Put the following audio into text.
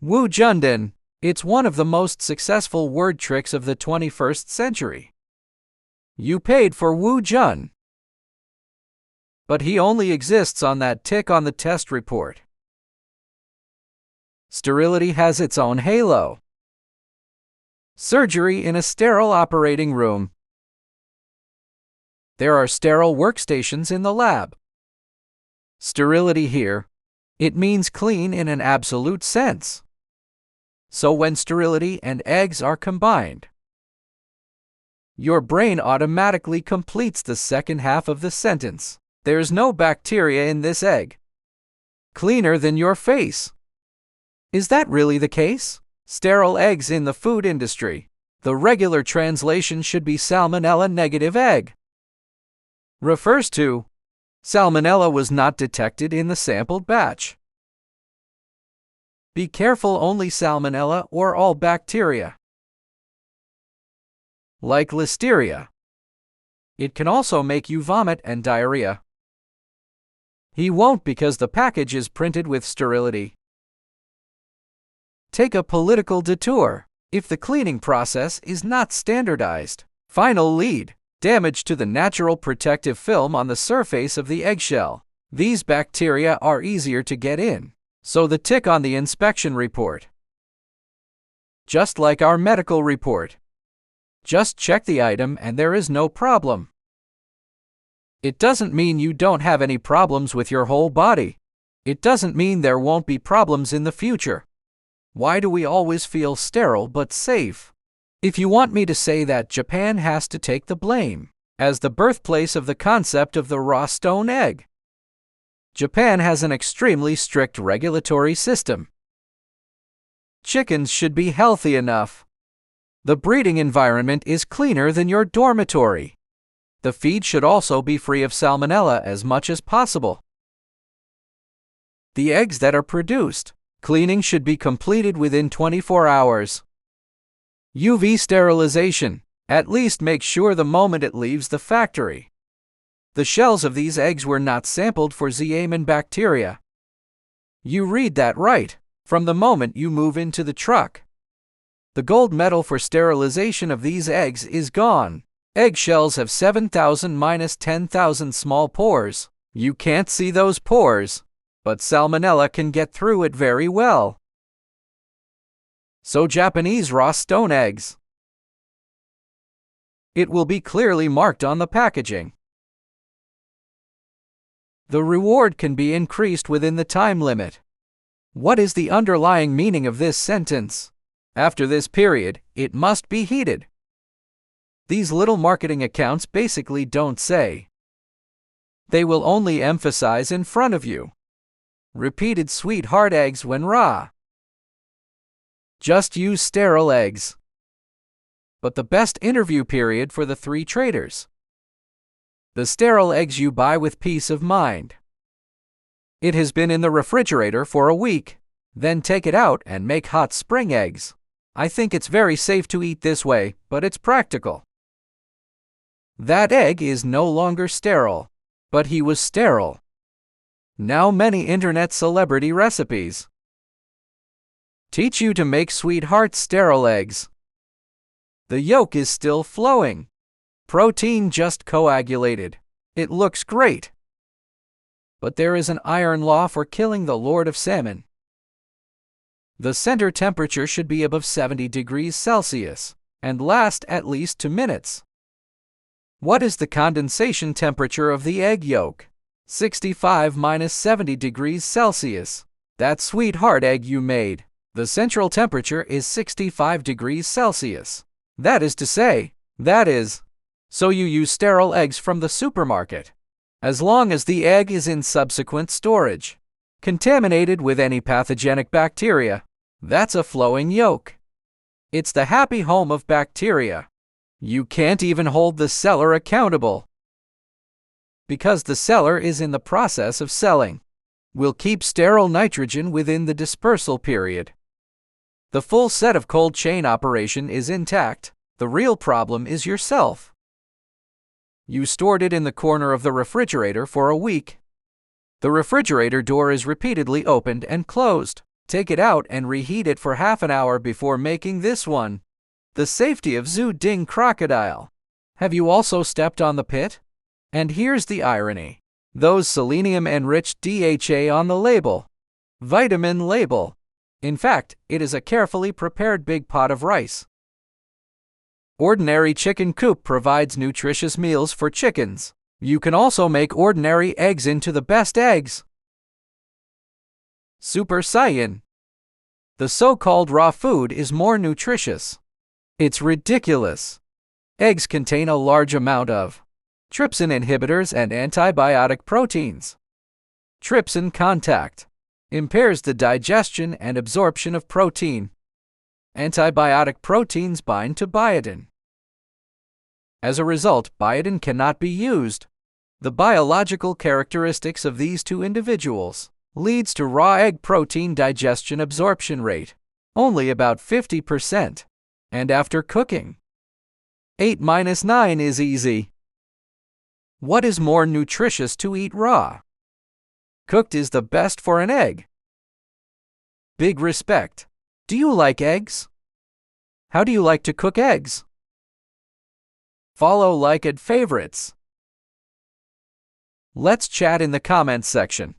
Wu Jundan. It's one of the most successful word tricks of the 21st century. You paid for Wu Jun. But he only exists on that tick on the test report. Sterility has its own halo. Surgery in a sterile operating room. There are sterile workstations in the lab. Sterility here, it means clean in an absolute sense. So when sterility and eggs are combined, your brain automatically completes the second half of the sentence. There's no bacteria in this egg. Cleaner than your face. Is that really the case? Sterile eggs in the food industry. The regular translation should be salmonella negative egg. Refers to salmonella was not detected in the sampled batch. Be careful, only salmonella or all bacteria. Like listeria. It can also make you vomit and diarrhea. He won't because the package is printed with sterility. Take a political detour. If the cleaning process is not standardized. Final lead. Damage to the natural protective film on the surface of the eggshell. These bacteria are easier to get in. So the tick on the inspection report. Just like our medical report. Just check the item and there is no problem. It doesn't mean you don't have any problems with your whole body. It doesn't mean there won't be problems in the future. Why do we always feel sterile but safe? If you want me to say that, Japan has to take the blame, as the birthplace of the concept of the raw stone egg. Japan has an extremely strict regulatory system. Chickens should be healthy enough. The breeding environment is cleaner than your dormitory. The feed should also be free of salmonella as much as possible. The eggs that are produced, cleaning should be completed within 24 hours. UV sterilization. At least make sure the moment it leaves the factory. The shells of these eggs were not sampled for Zeamin bacteria. You read that right, from the moment you move into the truck. The gold medal for sterilization of these eggs is gone. Eggshells have 7,000–10,000 small pores. You can't see those pores, but salmonella can get through it very well. So Japanese raw stone eggs. It will be clearly marked on the packaging. The reward can be increased within the time limit. What is the underlying meaning of this sentence? After this period, it must be heated. These little marketing accounts basically don't say. They will only emphasize in front of you. Repeated sweetheart eggs when raw. Just use sterile eggs. But the best interview period for the 3 traders. The sterile eggs you buy with peace of mind. It has been in the refrigerator for a week. Then take it out and make hot spring eggs. I think it's very safe to eat this way, but it's practical. That egg is no longer sterile. But he was sterile. Now many internet celebrity recipes teach you to make sweetheart sterile eggs. The yolk is still flowing. Protein just coagulated. It looks great. But there is an iron law for killing the Lord of Salmon. The center temperature should be above 70 degrees Celsius and last at least 2 minutes. What is the condensation temperature of the egg yolk? 65–70 degrees Celsius. That sweetheart egg you made. The central temperature is 65 degrees Celsius. That is to say, so you use sterile eggs from the supermarket. As long as the egg is in subsequent storage, contaminated with any pathogenic bacteria, that's a flowing yolk. It's the happy home of bacteria. You can't even hold the seller accountable. Because the seller is in the process of selling. We'll keep sterile nitrogen within the dispersal period. The full set of cold chain operation is intact. The real problem is yourself. You stored it in the corner of the refrigerator for a week. The refrigerator door is repeatedly opened and closed. Take it out and reheat it for half an hour before making this one. The safety of Zoo Ding crocodile. Have you also stepped on the pit? And here's the irony. Those selenium-enriched DHA on the label. Vitamin label. In fact, it is a carefully prepared big pot of rice. Ordinary chicken coop provides nutritious meals for chickens. You can also make ordinary eggs into the best eggs. Super Saiyan. The so-called raw food is more nutritious. It's ridiculous. Eggs contain a large amount of trypsin inhibitors and antibiotic proteins. Trypsin contact impairs the digestion and absorption of protein. Antibiotic proteins bind to biotin. As a result, biotin cannot be used. The biological characteristics of these two individuals leads to raw egg protein digestion absorption rate only about 50%. And after cooking, 8-9 is easy. What is more nutritious to eat raw? Cooked is the best for an egg. Big respect. Do you like eggs? How do you like to cook eggs? Follow, like, and favorites. Let's chat in the comments section.